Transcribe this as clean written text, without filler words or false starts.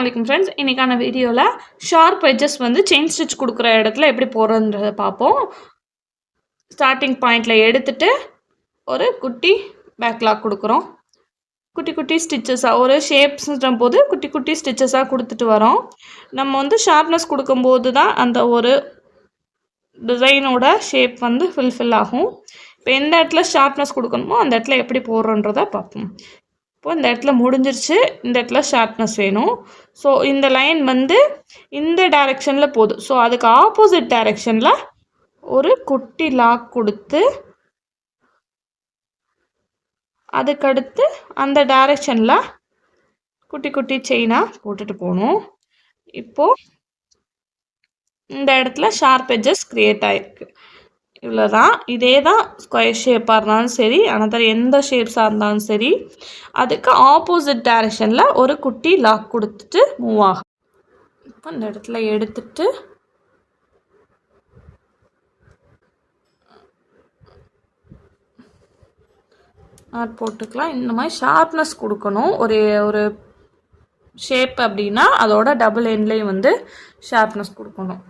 அஸ்ஸலாமு அலைக்கும் ஃப்ரெண்ட்ஸ். இன்றைக்கான வீடியோவில் ஷார்ப் எட்ஜஸ் வந்து செயின் ஸ்டிச் கொடுக்குற இடத்துல எப்படி போடுறதுன்றதை பார்ப்போம். ஸ்டார்டிங் பாயிண்டில் எடுத்துகிட்டு ஒரு குட்டி பேக்லாக் கொடுக்குறோம். குட்டி குட்டி ஸ்டிச்சஸாக ஒரு ஷேப்ஸ்ன்ற போது குட்டி குட்டி ஸ்டிச்சஸாக கொடுத்துட்டு வரோம். நம்ம வந்து ஷார்ப்னஸ் கொடுக்கும்போது தான் அந்த ஒரு டிசைனோட ஷேப் வந்து ஃபில் ஆகும். இப்போ எந்த இடத்துல ஷார்ப்னஸ் கொடுக்கணுமோ அந்த இடத்துல எப்படி போடுறோன்றதை பார்ப்போம். இப்போது இந்த இடத்துல முடிஞ்சிருச்சு. இந்த இடத்துல ஷார்ப்னஸ் வேணும். ஸோ இந்த லைன் வந்து இந்த டைரெக்ஷனில் போகுது. ஸோ அதுக்கு ஆப்போசிட் டைரெக்ஷனில் ஒரு குட்டி லாக் கொடுத்து அதுக்கடுத்து அந்த டைரெக்ஷனில் குட்டி குட்டி செயினாக போட்டுட்டு போகணும். இப்போது இந்த இடத்துல ஷார்ப் எட்ஜஸ் க்ரியேட் ஆகிருக்கு. இவ்வளோதான். இதே தான் ஸ்கொயர் ஷேப்பாக இருந்தாலும் சரி, அனதர் எந்த ஷேப்ஸாக இருந்தாலும் சரி, அதுக்கு ஆப்போசிட் டைரெக்ஷனில் ஒரு குட்டி லாக் கொடுத்துட்டு மூவ் ஆகும். இப்போ இந்த இடத்துல எடுத்துட்டு நாட் போட்டுக்கலாம். இந்த மாதிரி ஷார்ப்னஸ் கொடுக்கணும். ஒரு ஷேப் அப்படின்னா அதோட டபுள் எண்ட்லேயும் வந்து ஷார்ப்னஸ் கொடுக்கணும்.